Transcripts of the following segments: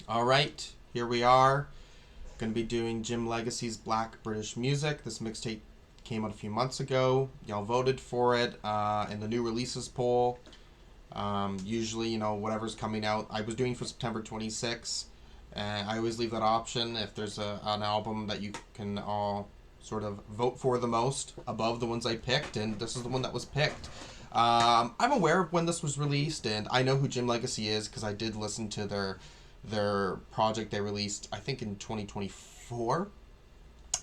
Alright, here we are. Going to be doing Jim Legxacy's Black British Music. This mixtape came out a few months ago. Y'all voted for it in the new releases poll. Usually, you know, whatever's coming out. I was doing for September 26th. And I always leave that option if there's an album that you can all sort of vote for the most above the ones I picked. And this is the one that was picked. I'm aware of when this was released, and I know who Jim Legxacy is because I did listen to their project they released, I think in 2024,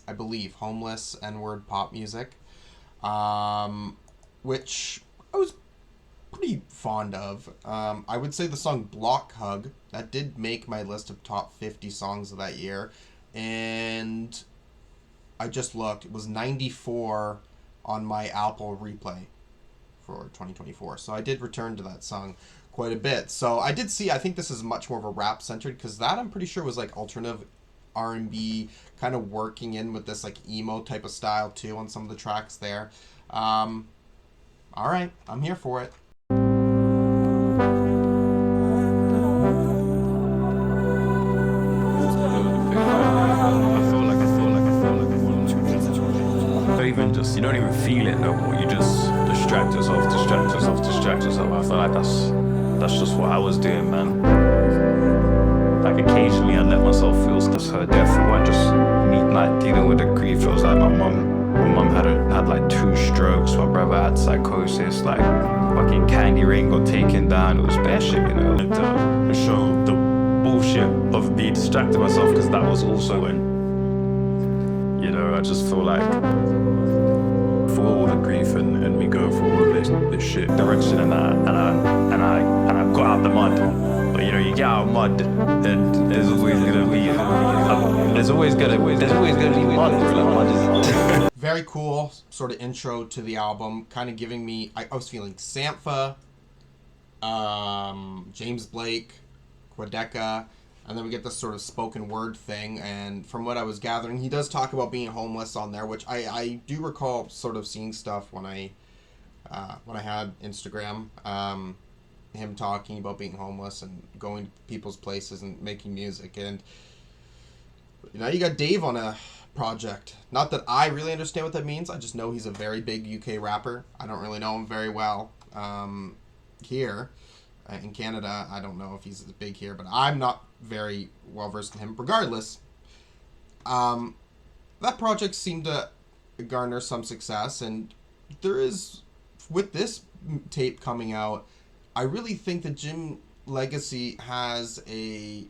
I believe, Homeless N-word pop music, which I was pretty fond of. I would say the song Block Hug, that did make my list of top 50 songs of that year, and I just looked, it was 94 on my Apple replay for 2024, so I did return to that song quite a bit. So I did see, I think this is much more of a rap centered, because that I'm pretty sure was like alternative R&B, kind of working in with this like emo type of style too on some of the tracks there. All right, I'm here for it. Even just, you don't even feel it no more. You just distract yourself. I feel like that's just what I was doing, man. Like occasionally I'd let myself feel stuff. Her death, I just like dealing with the grief. It was like my mum had like 2 strokes. My brother had psychosis. Like fucking Candy Rain got taken down. It was bare shit, you know. And to show the bullshit of me distracting myself, because that was also when, you know, I just feel like for all the grief and we go for all of this shit direction and I got out the mud. But you know, you get out of mud, then there's always gonna be mud, bro. Like mud is Very cool sort of intro to the album, kind of giving me, I was feeling Sampha, James Blake, Quedeca, and then we get this sort of spoken word thing. And from what I was gathering, he does talk about being homeless on there, which I do recall sort of seeing stuff when I had Instagram, him talking about being homeless and going to people's places and making music. And now you got Dave on a project. Not that I really understand what that means. I just know he's a very big UK rapper. I don't really know him very well here. In Canada, I don't know if he's as big here, but I'm not very well versed in him. Regardless, that project seemed to garner some success, and there is, with this tape coming out, I really think that Jim Legxacy has I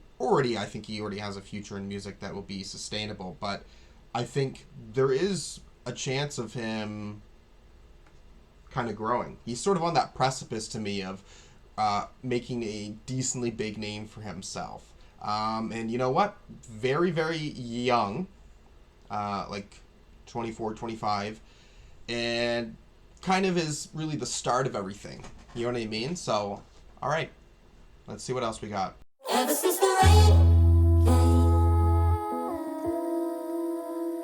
think he already has a future in music that will be sustainable, but I think there is a chance of him kind of growing. He's sort of on that precipice to me of making a decently big name for himself. And you know what? Very, very young, like 24, 25, and kind of is really the start of everything. You know what I mean? So, all right, let's see what else we got. Ever since the rain came,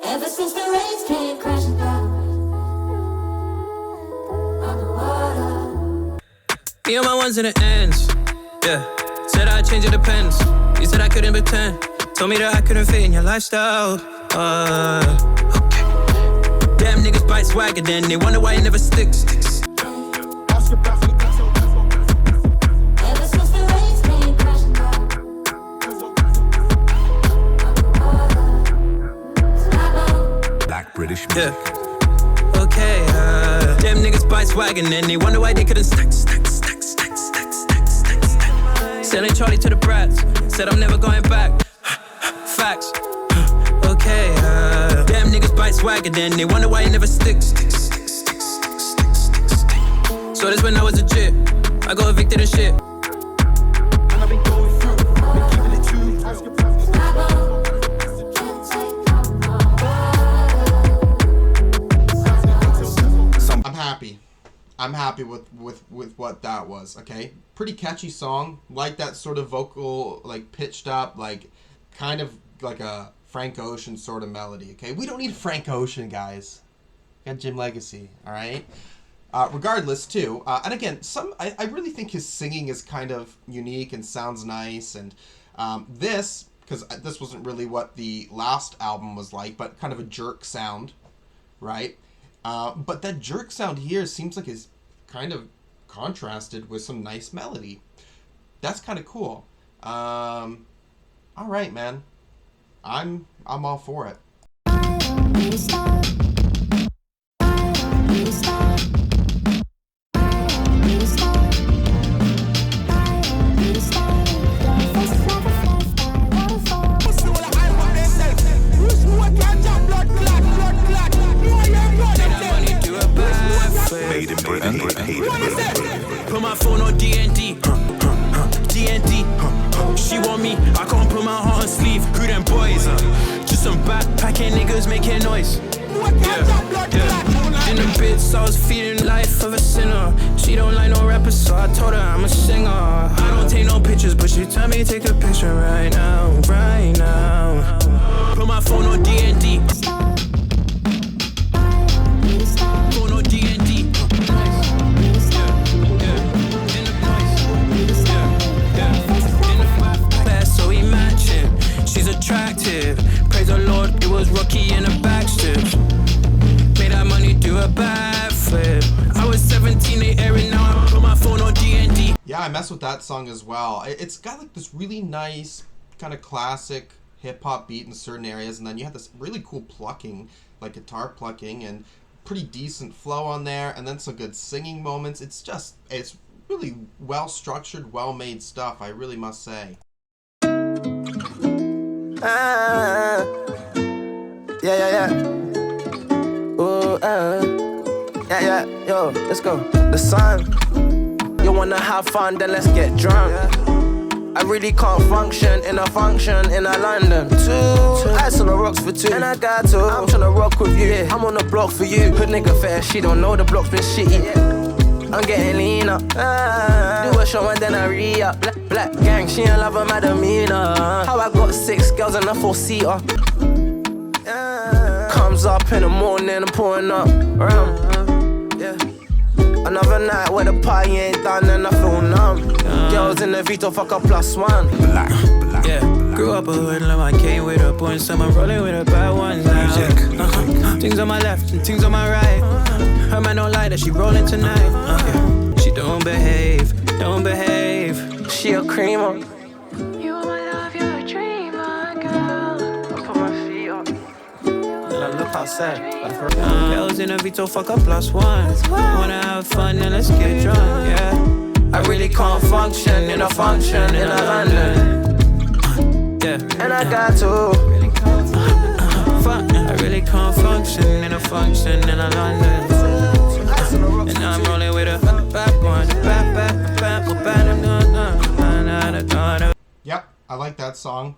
ever since the rains came crashing down on the water. Me on my ones and the ends, yeah. Said I'd change, it depends. You said I couldn't pretend. Told me that I couldn't fit in your lifestyle. Okay. Damn niggas bite swagger, then they wonder why it never sticks. Ever since the rains came crashing down on the water. Black British music. Yeah. Okay, damn niggas bite swagger, then they wonder why they couldn't stack. Selling Charlie to the brats. Said I'm never going back. Facts. Okay, damn niggas bite swagger, then they wonder why it never sticks. So this when I was a jit. I got evicted and shit. And I've been going through, been keeping it true. I'm happy with what that was, okay? Pretty catchy song. Like that sort of vocal, like pitched up, like kind of like a Frank Ocean sort of melody, okay? We don't need Frank Ocean, guys. We got Jim Legxacy, all right? Regardless, too, and again, I really think his singing is kind of unique and sounds nice, and This, because this wasn't really what the last album was like, but kind of a jerk sound, right? But that jerk sound here seems like it's kind of contrasted with some nice melody. That's kind of cool. All right, man. I'm all for it. Made in Britain. Put my phone on D&D. D&D. She want me, I can't put my heart on sleeve. Who them boys? Just some backpacking niggas making noise. In the bits, I was feeding life of a sinner. She don't like no rappers, so I told her I'm a singer. I don't take no pictures, but she tell me take a picture right now, right now. Put my phone on D&D. Phone on D&D. So we matching. She's attractive. Praise the Lord, it was Rocky in the backstrips. Made that money do a backflip. I was 17, they airing now. I put my phone on D&D. Yeah, I mess with that song as well. It's got like this really nice kind of classic hip hop beat in certain areas, and then you have this really cool plucking, like guitar plucking, and pretty decent flow on there, and then some good singing moments. It's really well structured, well made stuff, I really must say. Yeah. Ooh, yeah, yo, let's go. The sun, you wanna have fun, then let's get drunk. I really can't function in a London. Two ice on the rocks for two, and I got to. I'm tryna rock with you, I'm on the block for you. Hood nigga fair, she don't know the block's been shitty. I'm getting lean up. Do a show and then I re-up. Black gang, she ain't love a madamina. How I got 6 girls in a 4-seater. Comes up in the morning, I'm pouring up. Another night where the party ain't done and I feel numb. Girls in the Vito, fuck a +1. Yeah, grew up a hoodlum, I came with a point, so I'm rolling with a bad one now. Things on my left and things on my right. Her man don't like that, she rolling tonight. She don't behave. She a creamer. You are my love, you're a dreamer, girl. I put my feet up. And I look outside. Girls in a Vito, fuck a +1. Wanna have fun, then let's get drunk, yeah. I really can't function in a London. Yeah. And I got to. I really can't function in a London. And I'm rolling with a back one, Yep, I like that song.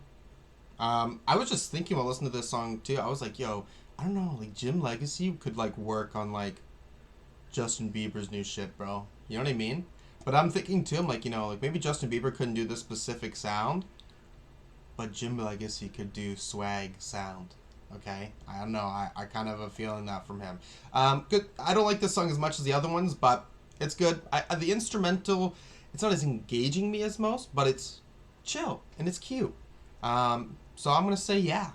I was just thinking while listening to this song too, I was like, yo, I don't know, like Jim Legxacy could like work on like Justin Bieber's new shit, bro. You know what I mean? But I'm thinking too, I'm like, you know, like maybe Justin Bieber couldn't do this specific sound, but Jim Legxacy could do swag sound. Okay, I don't know. I kind of have a feeling that from him. Good. I don't like this song as much as the other ones, but it's good. The instrumental, it's not as engaging me as most, but it's chill and it's cute. So I'm gonna say yeah.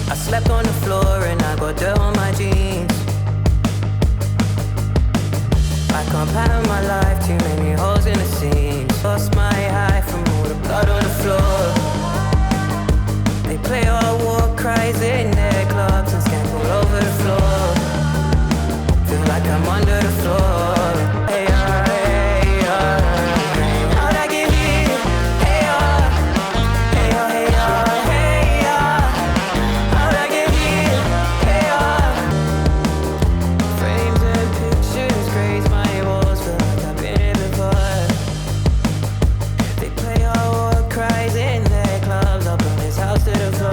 I slept on the floor and I got dirt on my jeans. I can't pattern my life, too many holes in the seams. Lost my eye from all the blood on the floor. They play all war cries in their clubs and skank all over the floor. Feel like I'm under the floor. Hey, how'd I get here? Hey, hey, hey, hey, how'd I get here? Hey, frames and pictures graze my walls, feel like I've been here before. They play all war cries in their clubs, up on this house to the floor.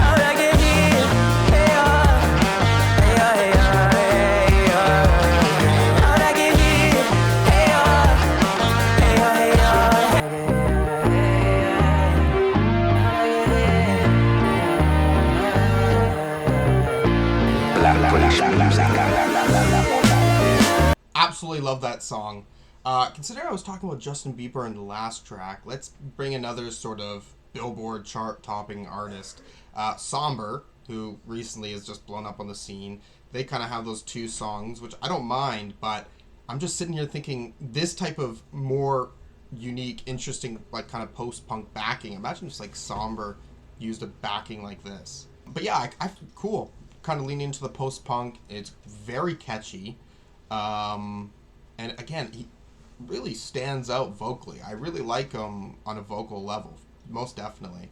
How'd I get here? Hey, hey, hey, hey, Absolutely love that song. Considering I was talking about Justin Bieber in the last track, let's bring another sort of Billboard chart-topping artist, Somber, who recently has just blown up on the scene. They kind of have those two songs, which I don't mind, but I'm just sitting here thinking this type of more unique, interesting, like kind of post-punk backing. Imagine if like Somber used a backing like this. But yeah, I cool. Kind of leaning into the post-punk. It's very catchy. And again, he really stands out vocally. I really like him on a vocal level, most definitely.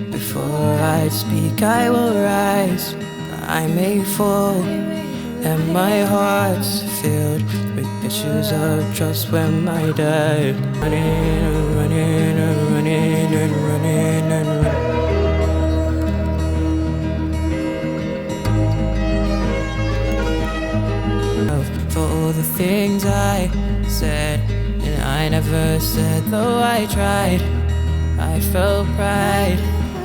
Before I speak, I will rise. I may fall, and my heart's filled with issues of trust when I die. Running and running and running and running and running. For all the things I said, and I never said, though I tried. I felt pride,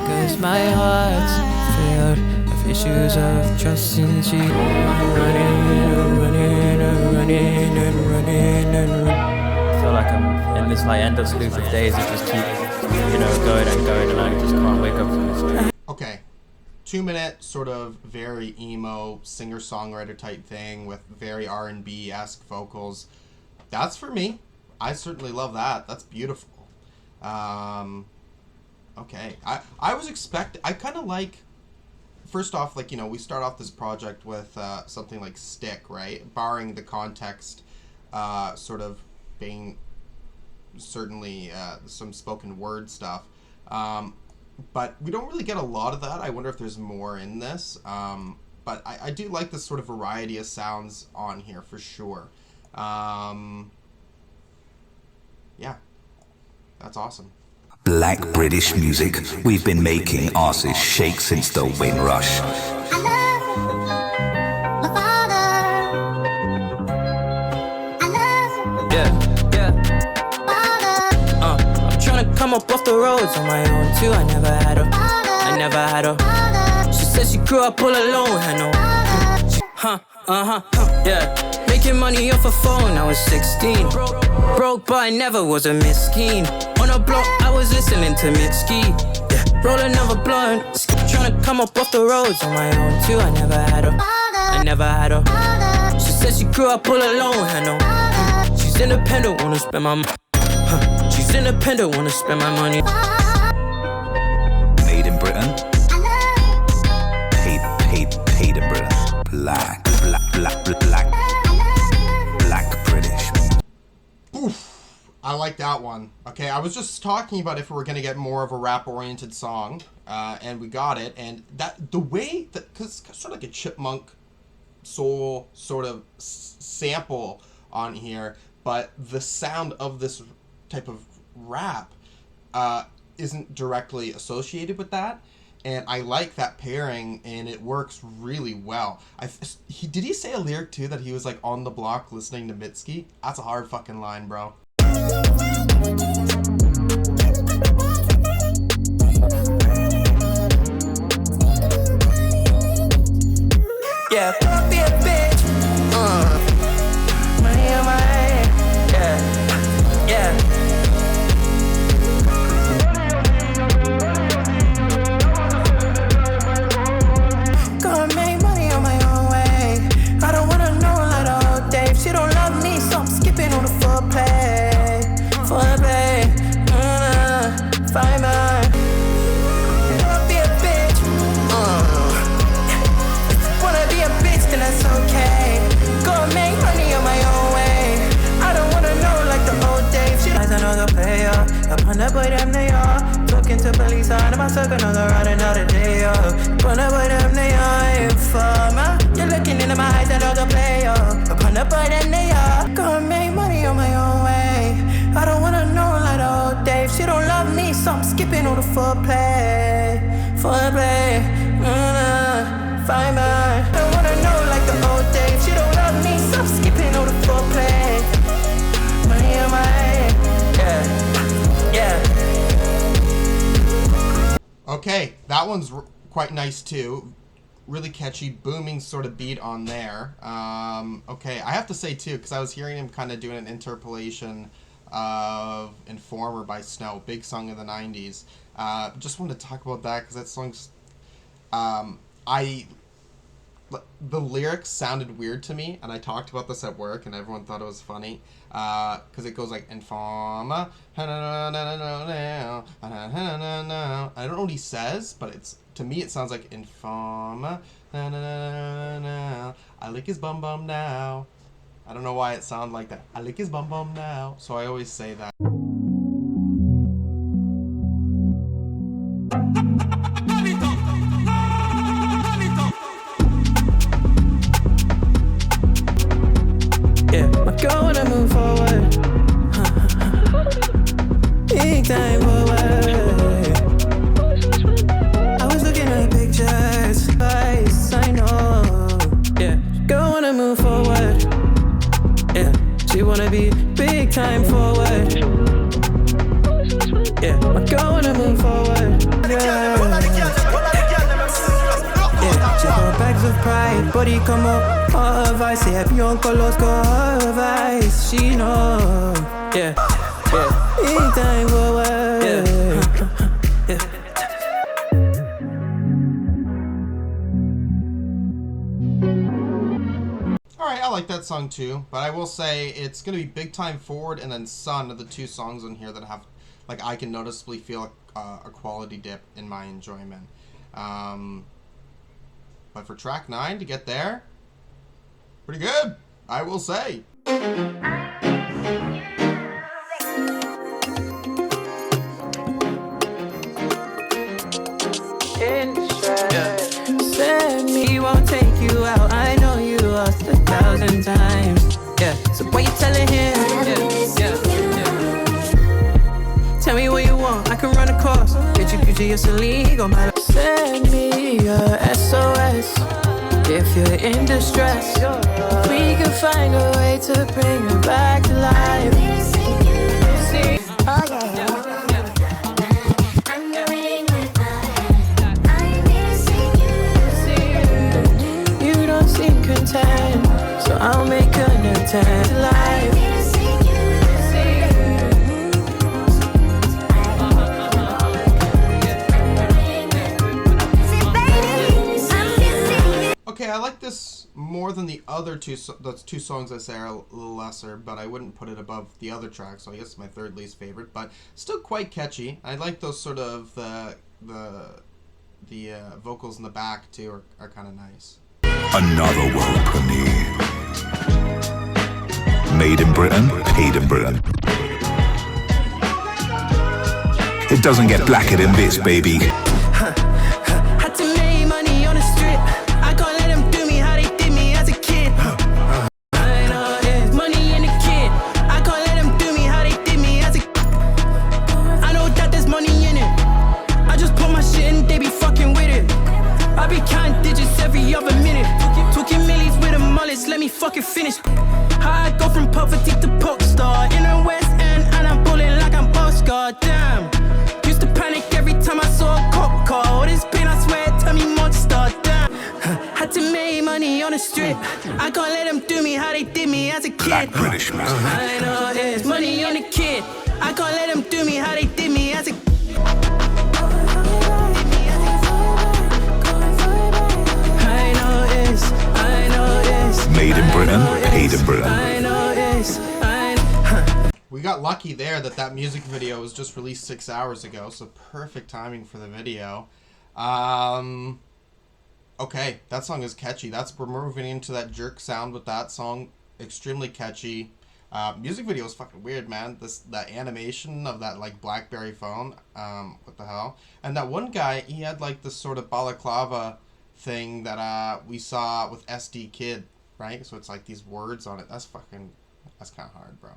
'cause my heart's filled with issues of trust since you running and running and running and running and running. I feel like I'm in this like endless loop of days that just keep, going and going, and I just can't wake up from this. Okay, 2 minute sort of very emo singer-songwriter type thing with very R&B-esque vocals. That's for me. I certainly love that. That's beautiful. Okay, I was I kind of like, first off, like, we start off this project with something like Stick, right? Barring the context sort of being certainly some spoken word stuff. But we don't really get a lot of that. I wonder if there's more in this. But I do like this sort of variety of sounds on here for sure. Yeah, that's awesome. Black British music, we've been making asses shake since the Wayne Rush. I'm tryna come up off the roads on my own too. I never had her. She said she grew up all alone. I know. Yeah. Making money off a phone, I was 16. Broke, but I never was a miskin. On a block, I was listening to Mitski. Yeah, roll another blunt. Tryna come up off the roads on my own too. I never had her. She said she grew up all alone. I know. She's independent, wanna spend my money. She's independent, wanna spend my money. Made in Britain. Paid in Britain. Black British. Oof, I like that one. Okay, I was just talking about if we were going to get more of a rap-oriented song, and we got it, and that the way that, because it's sort of like a chipmunk soul sort of sample on here, but the sound of this type of rap isn't directly associated with that. And I like that pairing, and it works really well. Did he say a lyric too that he was like on the block listening to Mitski? That's a hard fucking line, bro. Yeah, be a bitch. Money on my head. Yeah. Gonna make money on my own way. I don't wanna know like the old Dave. She don't love me, so I'm skipping on the foreplay. Find mine. Wanna be a bitch. Wanna be a bitch, then that's okay. Gonna make money on my own way. I don't wanna know like the old Dave. She likes another player. Upon the boy, them they are. Talking to police, out of my circle, another ride, another day up. Upon the boy, them they are. Informer. You're looking into my eyes, another player. Upon the boy, them they are. Gonna make money on my own way. I don't wanna know like the old Dave. She don't love me, so I'm skipping all the foreplay. Find mine. I don't wanna know like the old Dave. She don't love me, so I'm skipping all the foreplay. Money on my that one's quite nice too. Really catchy, booming sort of beat on there. Okay, I have to say too, because I was hearing him kind of doing an interpolation of Informer by Snow, big song of the 90s. Just wanted to talk about that because that song's... the lyrics sounded weird to me, and I talked about this at work, and everyone thought it was funny. Because it goes like, Informer. I don't know what he says, but to me it sounds like Informer. I lick his bum bum now. I don't know why it sounds like that. I lick his bum bum now. So I always say that. Yeah, my girl wanna move forward. Big time forward. I was looking at pictures, I know. Yeah, girl wanna move forward. Yeah, she wanna be big time forward. Yeah, my girl wanna move forward. Yeah, she got bags of pride, body come up, all of ice. Yeah, beyond colors, go all of ice. She know, yeah, big time forward. Yeah. Alright, I like that song too, but I will say it's going to be Big Time Forward and then Sun are the two songs on here that have, like, I can noticeably feel a quality dip in my enjoyment. But for track 9 to get there, pretty good, I will say. Send me, won't take you out. I know you lost 1,000 times. Yeah, so what you telling him? Yeah. Tell me what you want, I can run a course. Get you Gucci or Celine on my. Send me a SOS if you're in distress. We can find a way to bring her back to life. Oh yeah. Content, so I'll make an attempt live. Okay, I like this more than the other two. Those two songs I say are a little lesser, but I wouldn't put it above the other track. So I guess it's my third least favorite, but still quite catchy. I like those sort of the vocals in the back too are kind of nice. Another world premiere. Made in Britain, paid in Britain. It doesn't get blacker than this, baby. Had to make money on the strip. I can't let them do me how they did me as a kid. I know there's money in the kid. I can't let them do me how they did me as a kid. I know that there's money in it. I just put my shit in, they be fucking with it. I be counting digits every other minute. Talking millies with a mullet, let me fucking finish. How I go from poverty to pop star in the West End, and I'm pulling like I'm Oscar. Damn. Used to panic every time I saw a cop car. All this pain, I swear, tell me monster. Damn. Had to make money on the strip. I can't let them do me how they did me as a kid. Black British music. I know there's money on the kid. I can't let them do me how they did me as a kid. Made in Britain, paid in Britain. We got lucky there that music video was just released 6 hours ago, so perfect timing for the video. Okay, that song is catchy. We're moving into that jerk sound with that song. Extremely catchy. Music video is fucking weird, man. That animation of that like BlackBerry phone. What the hell? And that one guy, he had like this sort of balaclava thing that we saw with SD Kid, right? So it's like these words on it. That's kind of hard, bro.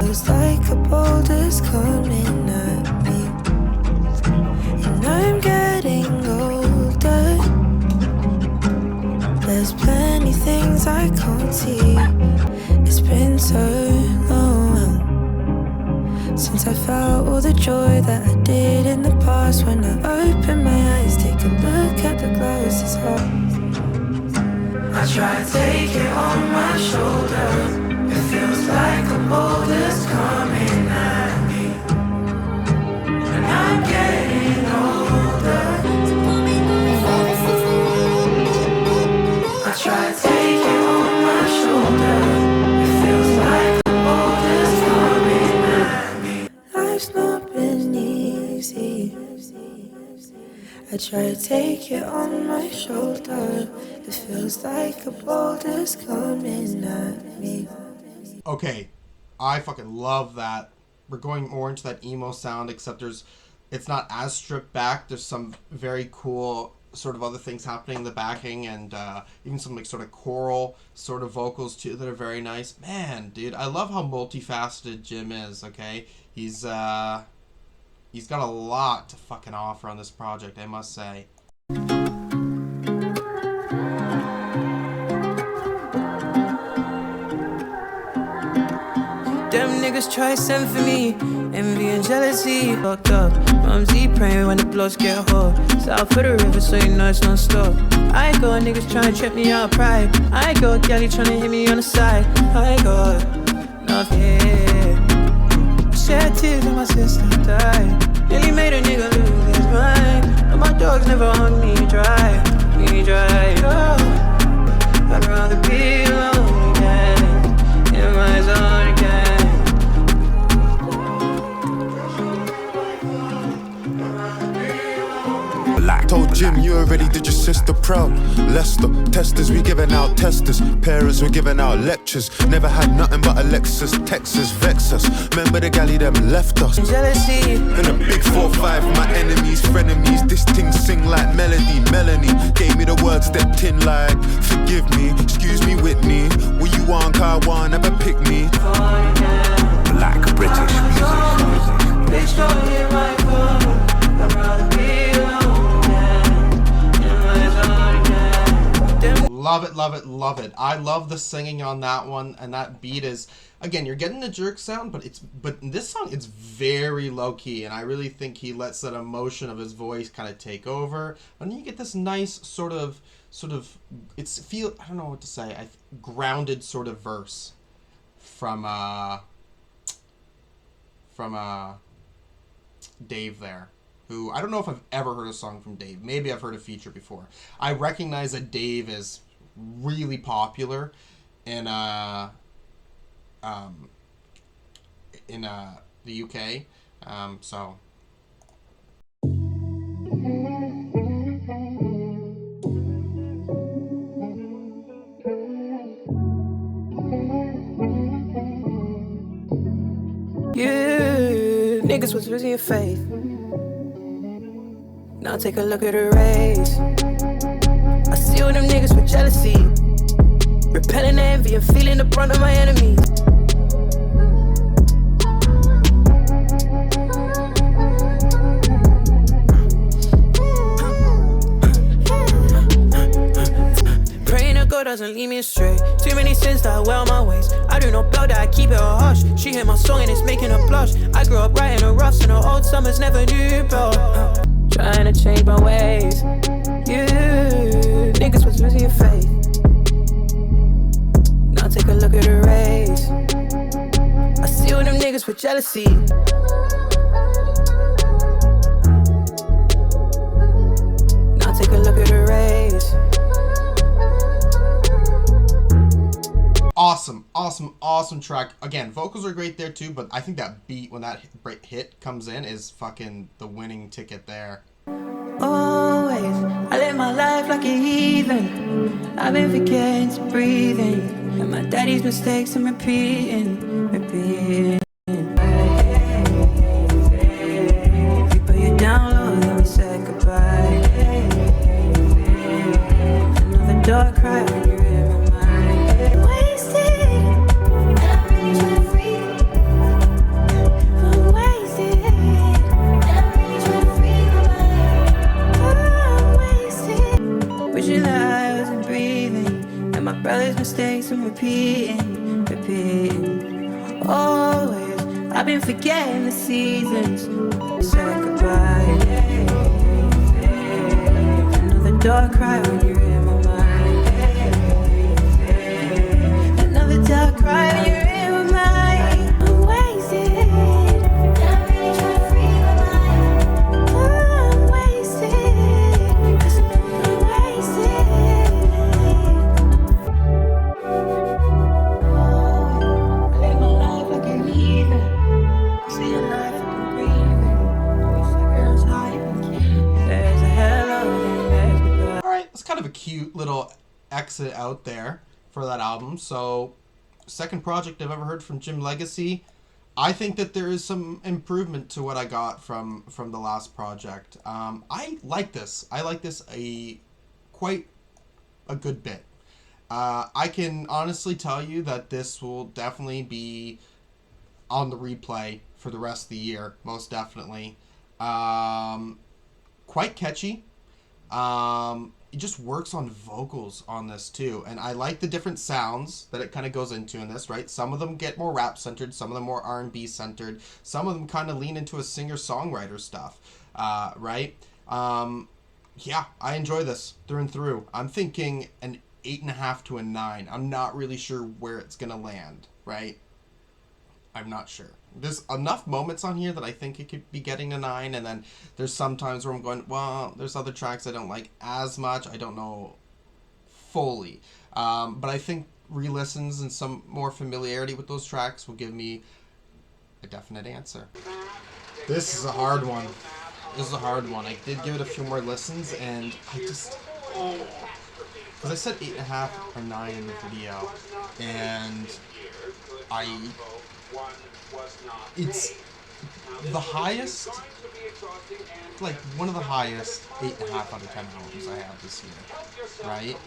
It's like a boulder's coming at me, and I'm getting older. There's plenty things reality. It's been so long since I felt all the joy that I did in the past. When I open my eyes, take a look at the closest heart. I try to take it on my shoulder. It feels like a boulder's coming at me, and I'm getting older. I try to take it on my shoulder. It feels like a boulder's coming at me. Life's not been easy. I try to take it on my shoulder. It feels like a boulder's coming at me. Okay, I fucking love that. We're going more into that emo sound, except it's not as stripped back. There's some very cool sort of other things happening in the backing, and even some like sort of choral sort of vocals too that are very nice. Man, dude, I love how multifaceted Jim is. Okay, he's got a lot to fucking offer on this project, I must say. Them niggas try send for me, envy and jealousy. Fucked up, Mumsy praying when the blows get hot. South for the river, so you know it's non-stop. I got niggas trying to trip me out of pride. I got galley trying to hit me on the side. I got nothing. Shed tears when my sister died. Nearly made a nigga lose his mind. But my dogs never hung me dry. Oh, I'd rather be alone again, in my zone again. Told Jim you already did your sister proud. Leicester, testers, we giving out testers. Parents, we giving out lectures. Never had nothing but a Lexus, Texas, vex us. Remember the galley them left us. Jealousy. And a big 4-5, my enemies, frenemies. This thing sing like melody. Melanie gave me the words, stepped in like forgive me, excuse me, Whitney. Will you want car one, never pick me. Black British music. Bitch, don't hit my phone. I'd rather be alone. Love it, love it, love it. I love the singing on that one, and that beat is, again, you're getting the jerk sound, but in this song it's very low key, and I really think he lets that emotion of his voice kind of take over, and then you get this nice sort of I don't know what to say, grounded sort of verse from Dave there. Who, I don't know if I've ever heard a song from Dave. Maybe I've heard a feature before. I recognize that Dave is really popular in the UK. So you niggas was losing your faith. Now take a look at the race. I see all them niggas with jealousy, repelling envy and feeling the brunt of my enemies. Praying to God doesn't lead me astray. Too many sins that I wear on my ways. I do not blow that I keep it a hush. She hear my song and it's making her blush. I grew up right in the roughs and the old summers never knew, bro. Trying to change my ways. You niggas was losing your faith. Now take a look at the race. I see all them niggas with jealousy. Now take a look at the race. Awesome track. Again, vocals are great there too, but I think that beat when that hit comes in is fucking the winning ticket there. Always, I live my life like a heathen. I've been forgetting to breathing, and my daddy's mistakes I'm repeating. We put you down low, then we said goodbye. Another dark cry when you're in my mind. Wasted, and I'm really trying to free. I'm wasted, and I'm really trying to free my mind. I'm wasted. Wishing that I wasn't breathing, and my brother's mistakes place and repeating. Always, I've been forgetting the seasons. Saying goodbye. Another dark cry when you're in my mind. Another dark cry when you're in my mind. I'm wasted. I'm really trying to free my mind. I'm wasted. 'Cause I'm wasted. I live my life like I'm leaving. I'm seeing life like I'm breathing. Wish that girl's high. There's a hello and there's goodbye. All right, it's kind of a cute little exit out there for that album. So, second project I've ever heard from Jim Legxacy. I think that there is some improvement to what I got from the last project. I like this. I like this quite a good bit. I can honestly tell you that this will definitely be on the replay for the rest of the year, most definitely. Quite catchy. It just works on vocals on this too, and I like the different sounds that it kind of goes into in this, right? Some of them get more rap centered, some of them more R&B centered, some of them kind of lean into a singer-songwriter stuff, right? Yeah, I enjoy this through and through. I'm thinking an 8.5 to a 9. I'm not really sure where it's gonna land, right? I'm not sure. There's enough moments on here that I think it could be getting a 9, and then there's some times where I'm going, well, there's other tracks I don't like as much. I don't know fully. But I think re-listens and some more familiarity with those tracks will give me a definite answer. This is a hard one. This is a hard one. I did give it a few more listens, and I just... Because I said 8.5 or 9 in the video, and it's the highest, like one of the highest 8.5 out of 10 albums I have this year, right?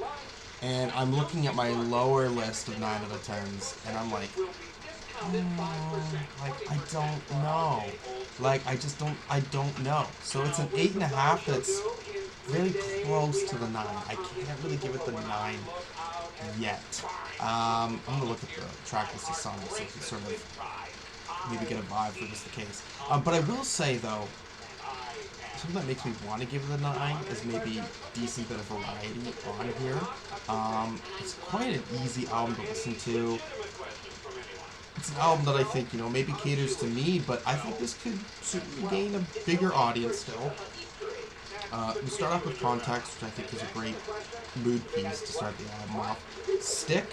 And I'm looking at my lower list of 9 out of 10s, and I'm like, like, I don't know. Like, I don't know. So it's an 8.5 that's very close to the 9. I can't really give it the 9 yet. I'm gonna look at the track list of songs so you can sort of maybe get a vibe for this the case. But I will say though, something that makes me want to give it a 9 is maybe decent bit of variety on here. It's quite an easy album to listen to. It's an album that I think, you know, maybe caters to me, but I think this could certainly gain a bigger audience still. We start off with Context, which I think is a great mood piece to start the album off. Stick,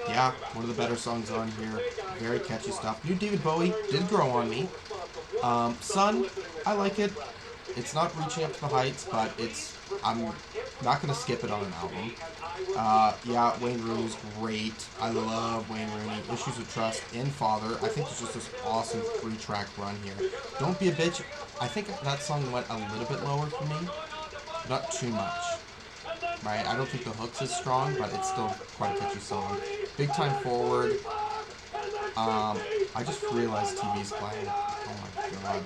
yeah, one of the better songs on here. Very catchy stuff. New David Bowie did grow on me. Sun, I like it. It's not reaching up to the heights, but I'm not going to skip it on an album. Yeah, Wayne Rooney's great. I love Wayne Rooney. Issues with Trust and Father. I think there's just this awesome 3-track run here. Don't Be a Bitch. I think that song went a little bit lower for me. Not too much. Right? I don't think the hook's as strong, but it's still quite a catchy song. Big Time Forward. I just realized TV's playing. Oh my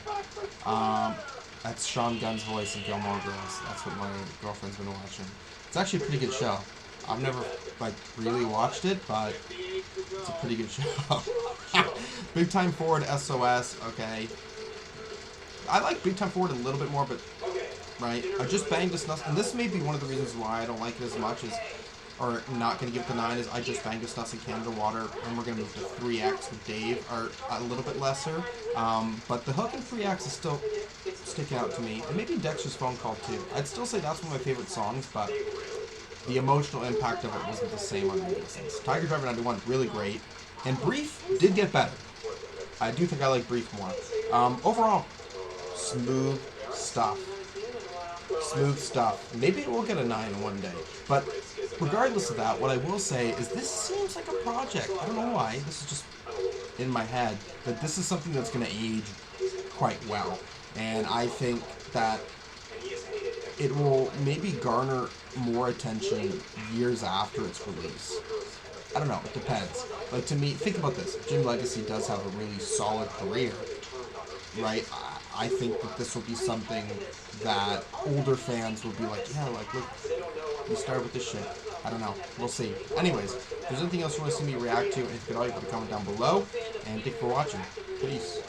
god. That's Sean Gunn's voice in Gilmore Girls. That's what my girlfriend's been watching. It's actually a pretty good show. I've never, like, really watched it, but it's a pretty good show. Big Time Forward, SOS, okay. I like Big Time Forward a little bit more, but, right, I just banged this Snus, and this may be one of the reasons why I don't like it as much as, or not going to give it the 9, is I just banged this Snus in Canada Water, and we're going to move to 3X with Dave, are a little bit lesser, but the hook in 3X is still sticking out to me, and maybe Dexters Phone Call too. I'd still say that's one of my favorite songs, but the emotional impact of it wasn't the same on the listens. Tiger Driver 91, really great, and Brief did get better. I do think I like Brief more. Overall, smooth stuff. Smooth stuff. Maybe it will get a 9 one day, but regardless of that, what I will say is this seems like a project. I don't know why. This is just in my head, that this is something that's going to age quite well. And I think that it will maybe garner more attention years after its release. I don't know, it depends. Like, to me, think about this. Jim Legxacy does have a really solid career, right? I think that this will be something that older fans will be like, yeah, like, look, you started with this shit. I don't know. We'll see. Anyways, if there's anything else you want to see me react to, anything at all, you can comment down below. And thank you for watching. Peace.